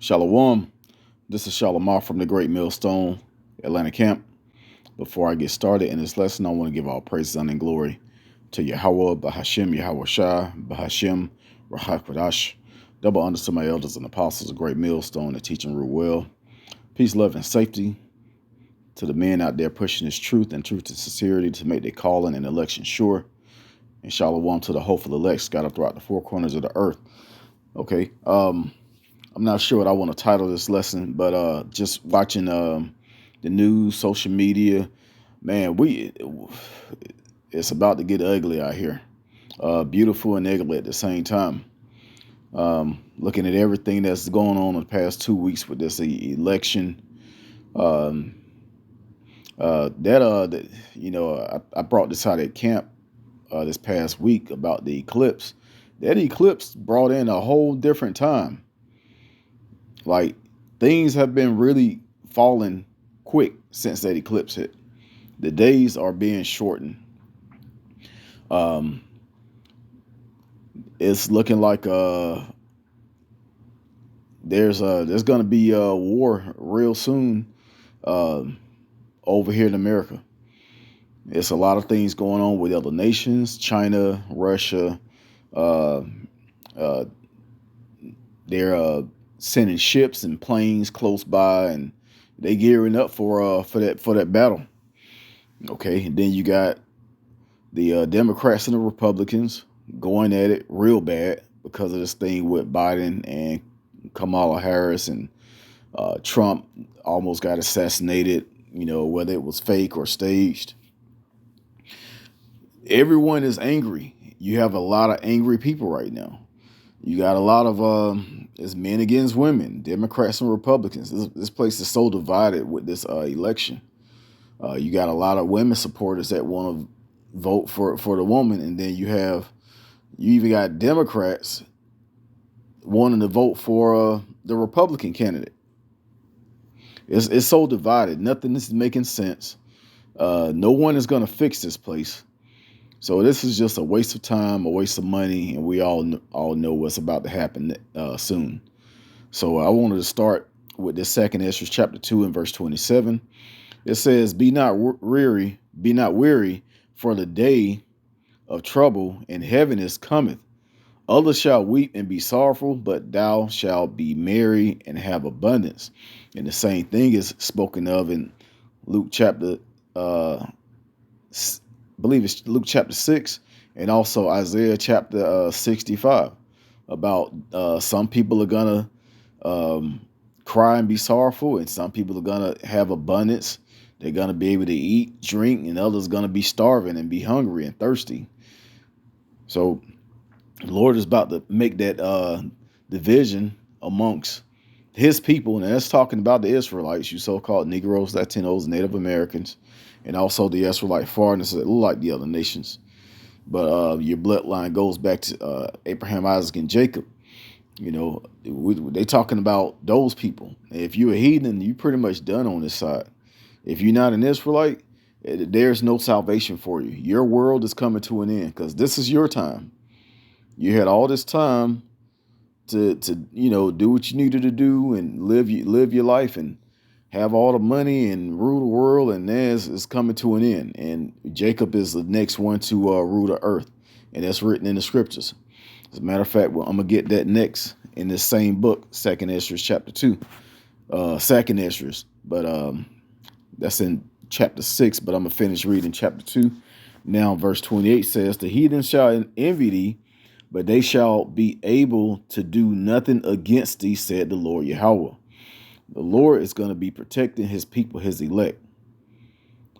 Shalom. This is Shalimar from the Great Millstone, Atlanta Camp. Before I get started in this lesson, I want to give all praise, honor, and glory to Yahweh, Bahashim, Yahweh Shai, Bahashim, Rahak Kodash. Double honors to my elders and apostles of Great Millstone that teach and rule well. Peace, love, and safety to the men out there pushing this truth and sincerity to make their calling and election sure. And Shalom to the hopeful elect scattered throughout the four corners of the earth. Okay. I'm not sure what I want to title this lesson, but just watching the news, social media, man, it's about to get ugly out here. Beautiful and ugly at the same time. Looking at everything that's going on in the past 2 weeks with this election, um, I brought this out at camp this past week about the eclipse. That eclipse brought in a whole different time. Like, things have been really falling quick since that eclipse hit. The days are being shortened. Um, it's looking like there's going to be a war real soon over here in America. It's a lot of things going on with other nations, China, Russia. Uh, uh, they're sending ships and planes close by, and they gearing up for that battle. Okay, and then you got the Democrats and the Republicans going at it real bad because of this thing with Biden and Kamala Harris, and Trump almost got assassinated, whether it was fake or staged. Everyone is angry. You have a lot of angry people right now. You got a lot of it's men against women, Democrats and Republicans. This place is so divided with this election. You got a lot of women supporters that want to vote for the woman, and then you even got Democrats wanting to vote for the Republican candidate. It's so divided. Nothing is making sense. No one is going to fix this place. So this is just a waste of time, a waste of money, and we all know what's about to happen soon. So I wanted to start with this second Ezra chapter 2 and verse 27. It says, Be not weary, for the day of trouble and heaviness cometh. Others shall weep and be sorrowful, but thou shalt be merry and have abundance. And the same thing is spoken of in Luke chapter, I believe it's Luke chapter 6, and also Isaiah chapter 65, about some people are going to cry and be sorrowful, and some people are going to have abundance. They're going to be able to eat, drink, and others are going to be starving and be hungry and thirsty. So the Lord is about to make that division amongst his people, and that's talking about the Israelites, you so-called Negroes, Latinos, Native Americans, and also the Israelite foreigners that look like the other nations. But your bloodline goes back to Abraham, Isaac, and Jacob. They talking about those people. If you're a heathen, you're pretty much done on this side. If you're not an Israelite, there's no salvation for you. Your world is coming to an end because this is your time. You had all this time to do what you needed to do and live your life and have all the money and rule the world, and it's coming to an end. And Jacob is the next one to rule the earth, and that's written in the scriptures. As a matter of fact, I'm gonna get that next in this same book, Second Ezra chapter 2, Second Ezra, but that's in chapter 6. But I'm gonna finish reading chapter 2. Now, verse 28 says, "The heathen shall envy thee, but they shall be able to do nothing against thee, said the Lord Yahweh." The Lord is going to be protecting his people, his elect.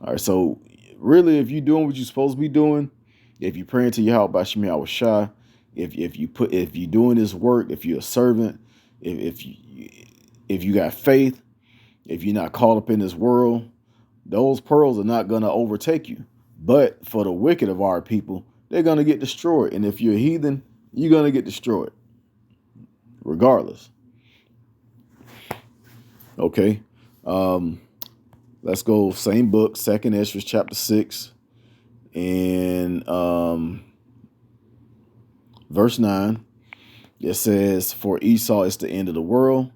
All right, so really, if you're doing what you're supposed to be doing, if you're praying to Yahweh Bashim Yahweh Shai, if you're doing this work, if you're a servant, if you got faith, if you're not caught up in this world, those pearls are not going to overtake you. But for the wicked of our people, they're going to get destroyed. And if you're a heathen, you're going to get destroyed regardless. Okay. Let's go. Same book, Second Ezra chapter 6, and verse 9. It says, "For Esau is the end of the world,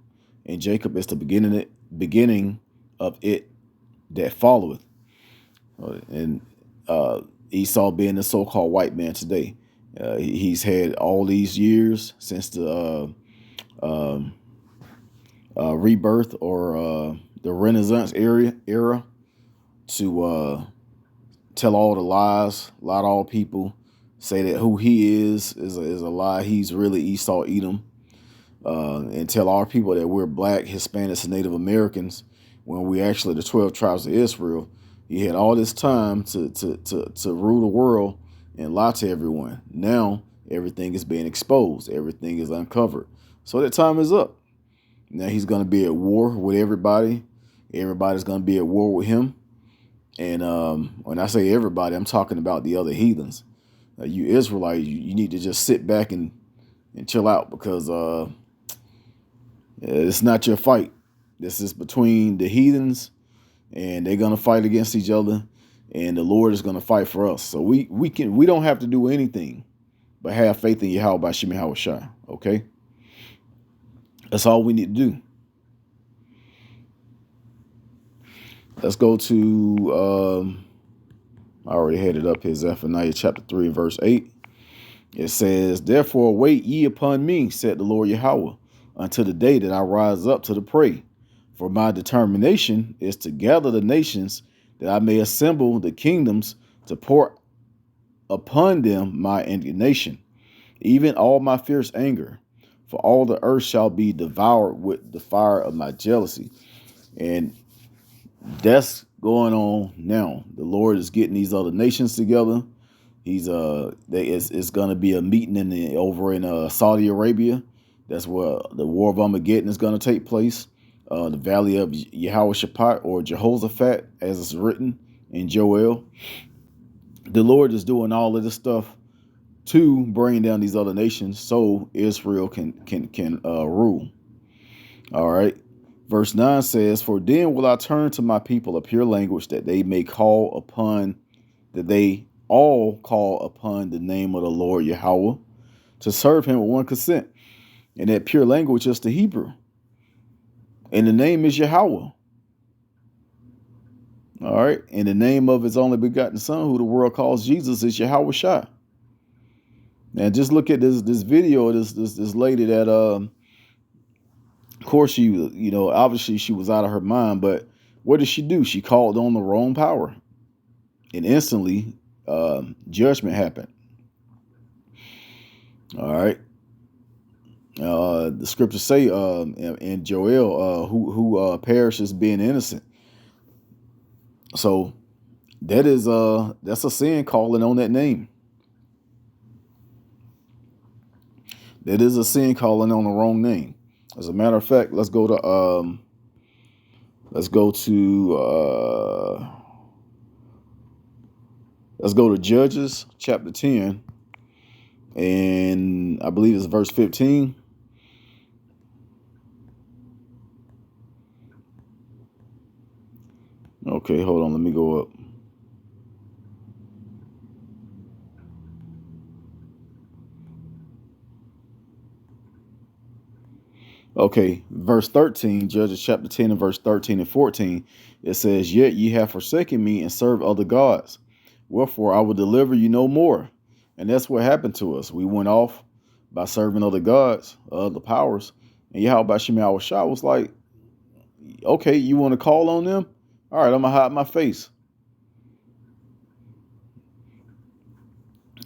and Jacob is the beginning of it that followeth. And Esau being the so-called white man today. He's had all these years since the rebirth or the Renaissance era to tell all the lies, lie to all people, say that who he is a lie. He's really Esau Edom, and tell our people that we're black, Hispanics, and Native Americans when we actually the 12 tribes of Israel. He had all this time to rule the world and lie to everyone. Now everything is being exposed. Everything is uncovered. So that time is up. Now he's going to be at war with everybody. Everybody's going to be at war with him. And when I say everybody, I'm talking about the other heathens. You Israelites, you need to just sit back and chill out because it's not your fight. This is between the heathens, and they're going to fight against each other, and the Lord is going to fight for us. So we don't have to do anything but have faith in Yahweh by Shemi Hawashai. Okay? That's all we need to do. Let's go to, I already had it up here, Zephaniah chapter 3, verse 8. It says, "Therefore wait ye upon me, said the Lord Yahweh, until the day that I rise up to the prey. For my determination is to gather the nations, that I may assemble the kingdoms, to pour upon them my indignation, even all my fierce anger. For all the earth shall be devoured with the fire of my jealousy." And that's going on now. The Lord is getting these other nations together. It's going to be a meeting over in Saudi Arabia. That's where the War of Armageddon is going to take place. The Valley of Yehoshaphat or Jehoshaphat, as it's written in Joel. The Lord is doing all of this stuff to bring down these other nations so Israel can rule. All right. Verse 9 says, "For then will I turn to my people a pure language, that they all call upon the name of the Lord Yahweh, to serve him with one consent." And that pure language is the Hebrew. And the name is Yahweh. All right. And the name of his only begotten son, who the world calls Jesus, is Yahweh Shai. Now just look at this video of this lady that of course she, obviously she was out of her mind, but what did she do? She called on the wrong power. And instantly judgment happened. All right. The scriptures say in Joel, who perishes being innocent. So that's a sin, calling on that name. That is a sin, calling on the wrong name. As a matter of fact, let's go to Judges chapter 10, and I believe it's verse 15. Okay, hold on, let me go up. Okay, verse 13, Judges chapter 10 and verse 13 and 14, it says, "Yet ye have forsaken me and served other gods. Wherefore I will deliver you no more." And that's what happened to us. We went off by serving other gods, other powers. And Yahweh Shemi Hawashai was like, okay, you want to call on them? All right, I'm going to hide my face.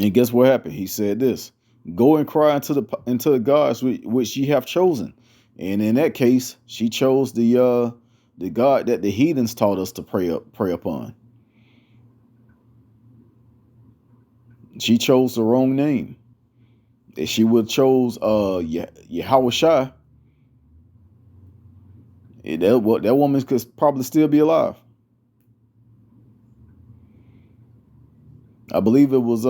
And guess what happened? He said this: "Go and cry unto the gods which ye have chosen." And in that case, she chose the God that the heathens taught us to pray upon. She chose the wrong name. If she would have chose Yahweh Shai, that woman could probably still be alive. I believe it was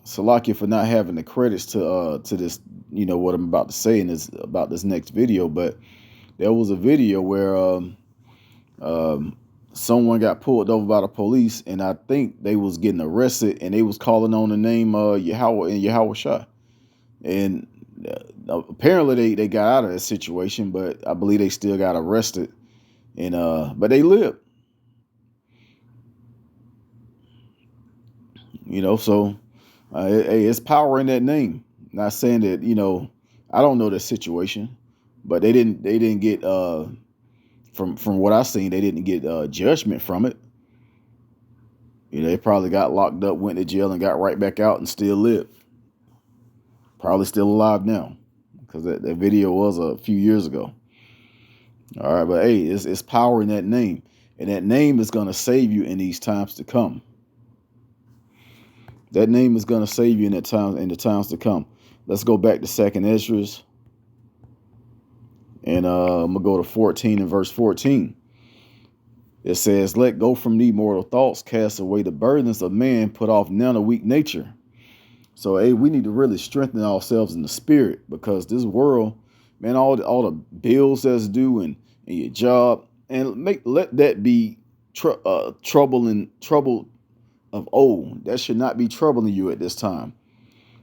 Salakia for not having the credits to this, what I'm about to say about this next video, but there was a video where someone got pulled over by the police, and I think they was getting arrested, and they was calling on the name Yahweh and Yahweh Shai. And apparently they got out of that situation, but I believe they still got arrested. And but they lived, so it's power in that name. Not saying that, I don't know the situation, but they didn't get from what I seen, they didn't get judgment from it. They probably got locked up, went to jail, and got right back out and still live. Probably still alive now, because that video was a few years ago. All right, but hey, it's power in that name, and that name is going to save you in these times to come. That name is going to save you in the times to come. Let's go back to 2nd Esdras, and I'm gonna go to 14 and verse 14. It says, "Let go from thee mortal thoughts, cast away the burdens of man, put off none of weak nature." So, hey, we need to really strengthen ourselves in the spirit, because this world, man, all the bills that's due, and your job, and let that be trouble of old. That should not be troubling you at this time.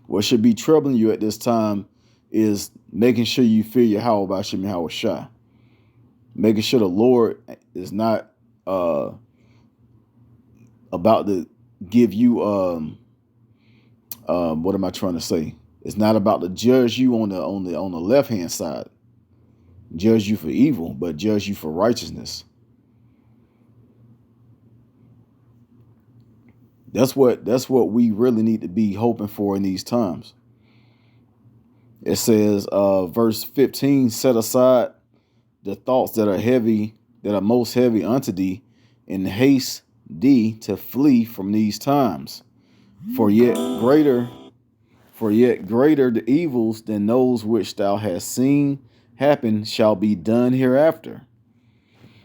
What should be troubling you at this time is making sure you fear Yahweh B'Shem Yahweh Shai. Making sure the Lord is not about to give you what am I trying to say? It's not about to judge you on the left hand side, judge you for evil, but judge you for righteousness. That's what we really need to be hoping for in these times. It says, verse 15, "Set aside the thoughts that are most heavy unto thee, and haste thee to flee from these times. For yet greater the evils than those which thou hast seen happen shall be done hereafter."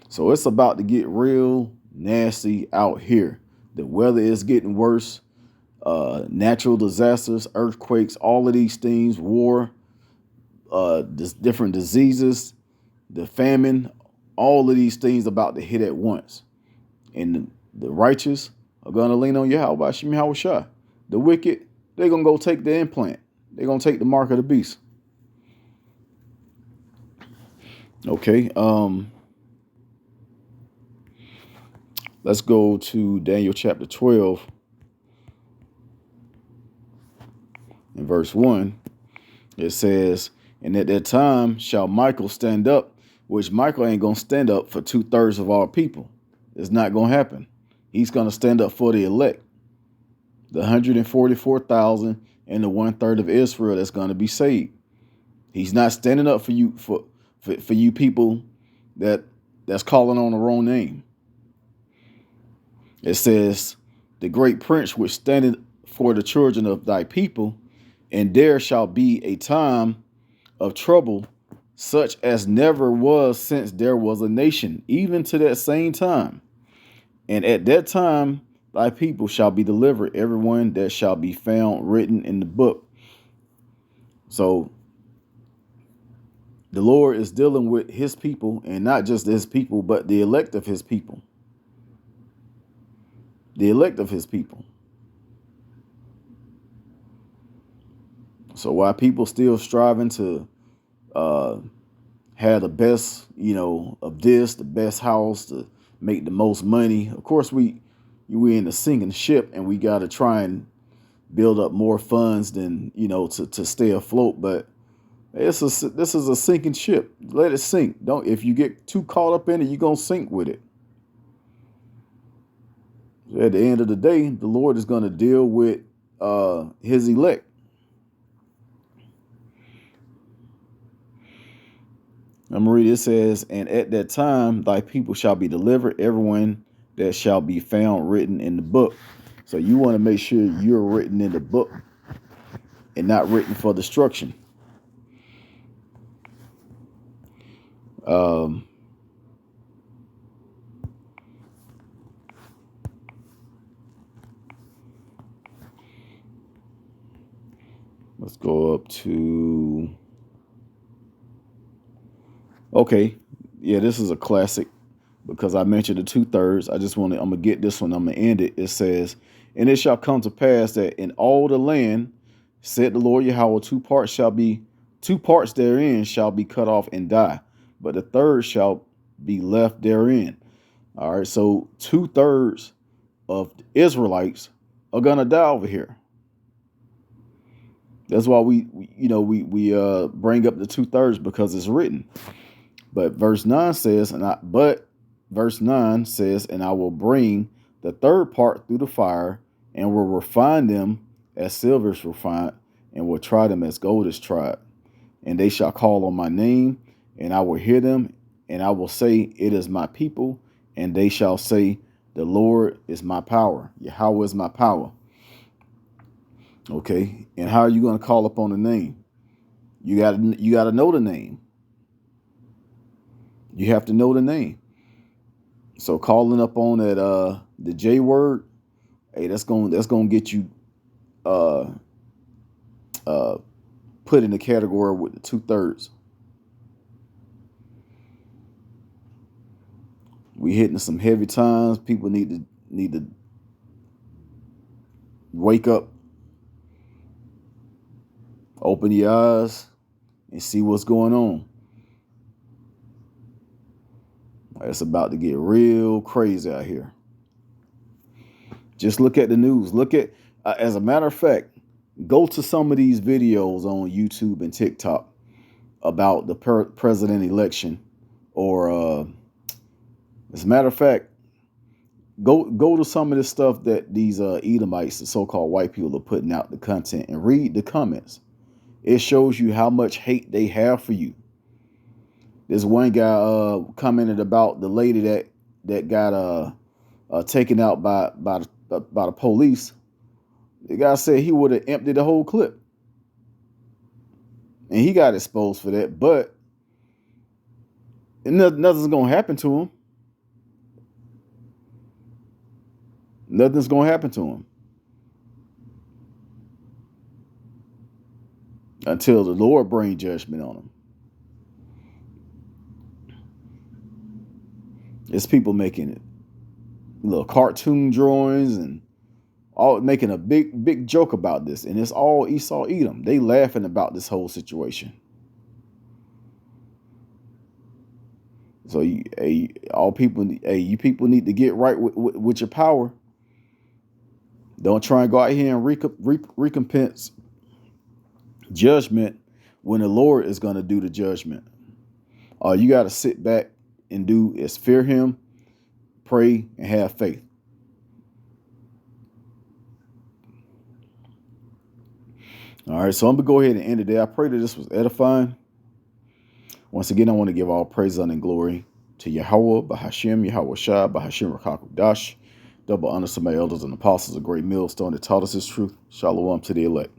So it's about to get real nasty out here. The weather is getting worse. Natural disasters, earthquakes, all of these things, war, different diseases, the famine, all of these things about to hit at once. And the righteous are going to lean on Yahweh B'Shem Yahweh Shai. The wicked, they're going to go take the implant. They're going to take the mark of the beast. Okay. Let's go to Daniel chapter 12 in verse 1. It says, "And at that time shall Michael stand up," which Michael ain't going to stand up for 2/3 of our people. It's not going to happen. He's going to stand up for the elect, the 144,000 and the 1/3 of Israel that's going to be saved. He's not standing up for you, for you people that's calling on the wrong name. It says, "The great prince which standeth for the children of thy people, and there shall be a time of trouble, such as never was since there was a nation, even to that same time. And at that time thy people shall be delivered, everyone that shall be found written in the book." So the Lord is dealing with his people, and not just his people, but the elect of his people. The elect of his people. So while people still striving to have the best, of this, the best house, to make the most money, of course we in a sinking ship, and we got to try and build up more funds than to stay afloat. But this is a sinking ship. Let it sink. If you get too caught up in it, you're gonna sink with it. At the end of the day, the Lord is going to deal with his elect. I'm going to read it. It says, "And at that time thy people shall be delivered, everyone that shall be found written in the book." So you want to make sure you're written in the book and not written for destruction. Let's go up to, okay. Yeah, this is a classic because I mentioned the 2/3. I'm going to get this one. I'm going to end it. It says, "And it shall come to pass that in all the land, said the Lord Yahweh, 2 parts shall be 2 parts therein shall be cut off and die, but the third shall be left therein. All right, so 2/3 of the Israelites are gonna die over here. That's why we bring up the 2/3, because it's written. But verse 9 says, and I will bring the third part through the fire, and will refine them as silver is refined, and will try them as gold is tried. And they shall call on my name, and I will hear them, and I will say, it is my people, and they shall say, the Lord is my power. Yahweh is my power. Okay, and how are you going to call upon the name? You got to know the name. You have to know the name. So calling up on that the J word, hey, that's going to get you put in the category with the 2/3. We hitting some heavy times. People need to wake up, open your eyes, and see what's going on. It's about to get real crazy out here. Just look at the news. Look at, as a matter of fact, go to some of these videos on YouTube and TikTok about the president election, or as a matter of fact, go to some of the stuff that these Edomites, the so-called white people, are putting out, the content, and read the comments. It shows you how much hate they have for you. This one guy commented about the lady that got taken out by the police. The guy said he would have emptied the whole clip, and he got exposed for that. But nothing's gonna happen to him. Nothing's gonna happen to him until the Lord bring judgment on him. It's people making it little cartoon drawings and all, making a big joke about this, and it's all Esau Edom. They laughing about this whole situation. So you people need to get right with your power. Don't try and go out here and recompense judgment when the Lord is going to do the judgment. All you got to sit back and do is fear him, pray, and have faith. All right, so I'm going to go ahead and end it there. I pray that this was edifying. Once again, I want to give all praise, honor, and glory to Yahweh, Bahashim, Yahweh Shah, Bahashim Rakakudash. Double honor to my elders and apostles, a great millstone that taught us this truth. Shalom to the elect.